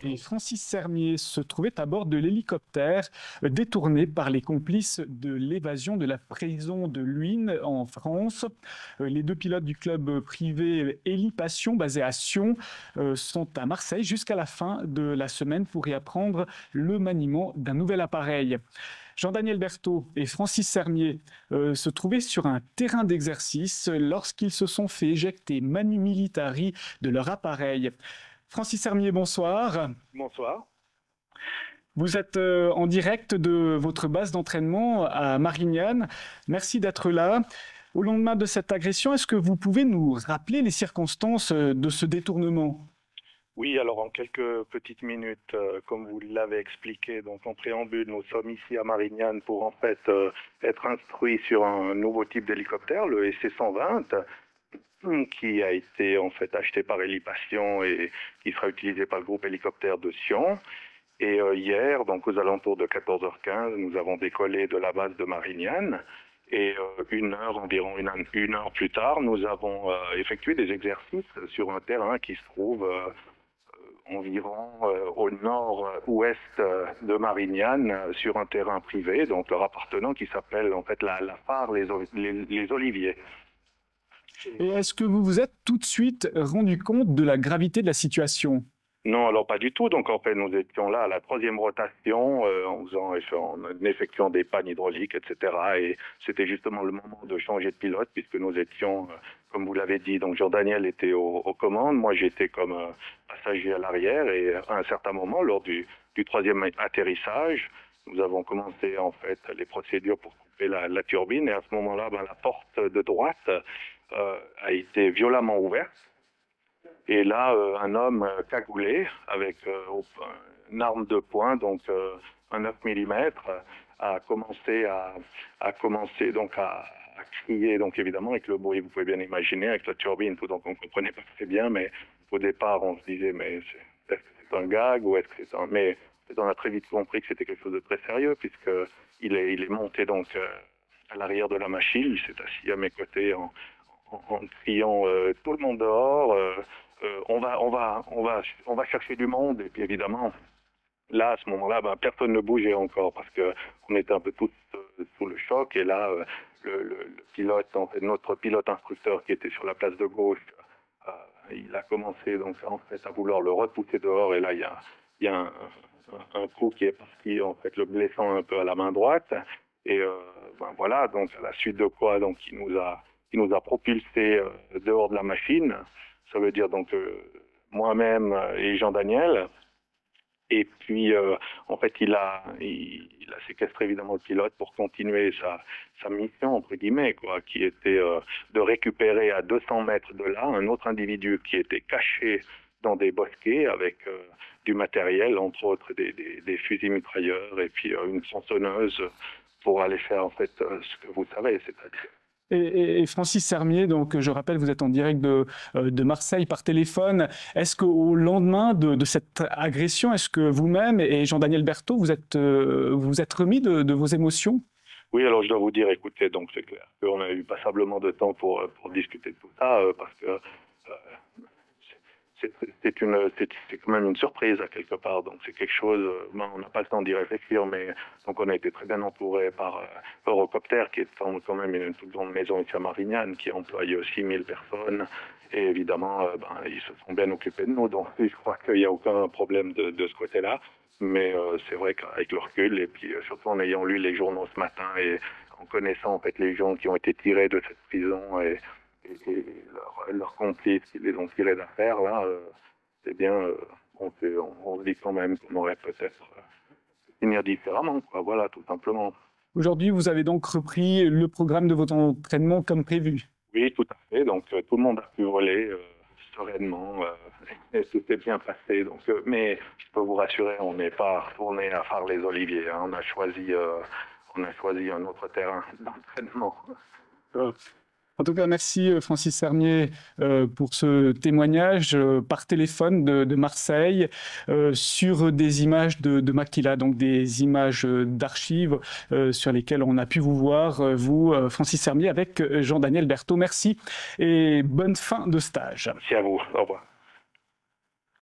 Et Francis Sermier se trouvait à bord de l'hélicoptère détourné par les complices de l'évasion de la prison de Luynes en France. Les deux pilotes du club privé Hélipassion, basé à Sion, sont à Marseille jusqu'à la fin de la semaine pour y apprendre le maniement d'un nouvel appareil. Jean-Daniel Berthaud et Francis Sermier se trouvaient sur un terrain d'exercice lorsqu'ils se sont fait éjecter manu militari de leur appareil. Francis Sermier, bonsoir. Bonsoir. Vous êtes en direct de votre base d'entraînement à Marignane. Merci d'être là. Au lendemain de cette agression, est-ce que vous pouvez nous rappeler les circonstances de ce détournement? Oui, alors en quelques petites minutes, comme vous l'avez expliqué, donc en préambule, nous sommes ici à Marignane pour en fait être instruits sur un nouveau type d'hélicoptère, le SC-120, qui a été en fait acheté par Hélipassion et qui sera utilisé par le groupe hélicoptère de Sion. Et hier, donc aux alentours de 14h15, nous avons décollé de la base de Marignane. Et environ une heure plus tard, nous avons effectué des exercices sur un terrain qui se trouve environ au nord-ouest de Marignane, sur un terrain privé, donc leur appartenant, qui s'appelle en fait la Phare les Oliviers. Et est-ce que vous vous êtes tout de suite rendu compte de la gravité de la situation? Non, alors pas du tout. Donc en fait, nous étions là à la troisième rotation, en effectuant des pannes hydrauliques, etc. Et c'était justement le moment de changer de pilote, puisque nous étions, comme vous l'avez dit, donc Jean-Daniel était aux commandes, moi j'étais comme passager à l'arrière. Et à un certain moment, lors du troisième atterrissage, nous avons commencé en fait les procédures pour couper la turbine. Et à ce moment-là, la porte de droite a été violemment ouverte. Et là, un homme cagoulé avec une arme de poing, donc un 9 mm, a commencé donc à crier, donc évidemment avec le bruit, vous pouvez bien imaginer, avec la turbine, tout, donc on comprenait pas très bien, mais au départ on se disait mais est-ce que c'est un gag ou est-ce que c'est un... Mais on a très vite compris que c'était quelque chose de très sérieux, puisque il est monté donc à l'arrière de la machine, il s'est assis à mes côtés en criant tout le monde dehors. On va chercher du monde. Et puis évidemment, là, à ce moment-là, personne ne bougeait encore parce que on était un peu tous sous le choc. Et là, le pilote, en fait, notre pilote instructeur qui était sur la place de gauche, il a commencé donc en fait à vouloir le repousser dehors. Et là, il y a un coup qui est parti, en fait, le blessant un peu à la main droite. Et voilà, donc à la suite de quoi, donc il nous a propulsés dehors de la machine. Ça veut dire donc moi-même et Jean-Daniel. Et puis, en fait, il a séquestré évidemment le pilote pour continuer sa mission, entre guillemets, quoi, qui était de récupérer à 200 mètres de là un autre individu qui était caché dans des bosquets avec du matériel, entre autres des fusils mitrailleurs et puis une tronçonneuse pour aller faire en fait ce que vous savez, c'est-à-dire... Et Francis Sermier, donc je rappelle, vous êtes en direct de Marseille par téléphone. Est-ce qu'au lendemain de cette agression, est-ce que vous-même et Jean-Daniel Berthaud, vous êtes remis de vos émotions? Oui, alors je dois vous dire, écoutez, donc c'est clair qu'on a eu passablement de temps pour discuter de tout ça, parce que c'est quand même une surprise à quelque part. Donc c'est quelque chose, on n'a pas le temps d'y réfléchir, mais donc on a été très bien entouré par Eurocopter, qui est quand même une toute grande maison ici à Marignane, qui emploie 6000 personnes. Et évidemment, ils se sont bien occupés de nous, donc je crois qu'il n'y a aucun problème de ce côté-là. Mais c'est vrai qu'avec le recul, et puis surtout en ayant lu les journaux ce matin et en connaissant en fait les gens qui ont été tirés de cette prison et leurs complices qui les ont tirés d'affaire, là, c'est bien, on se dit quand même qu'on aurait peut-être finir différemment, quoi, voilà, tout simplement. Aujourd'hui, vous avez donc repris le programme de votre entraînement comme prévu? Oui, tout à fait, donc tout le monde a pu voler sereinement, et tout s'est bien passé, donc, mais je peux vous rassurer, on n'est pas retourné à Phare les Oliviers, hein, on a choisi un autre terrain d'entraînement. En tout cas, merci Francis Sermier pour ce témoignage par téléphone de Marseille sur des images de Maquila, donc des images d'archives sur lesquelles on a pu vous voir, vous, Francis Sermier, avec Jean-Daniel Berthaud. Merci et bonne fin de stage. Merci à vous. Au revoir.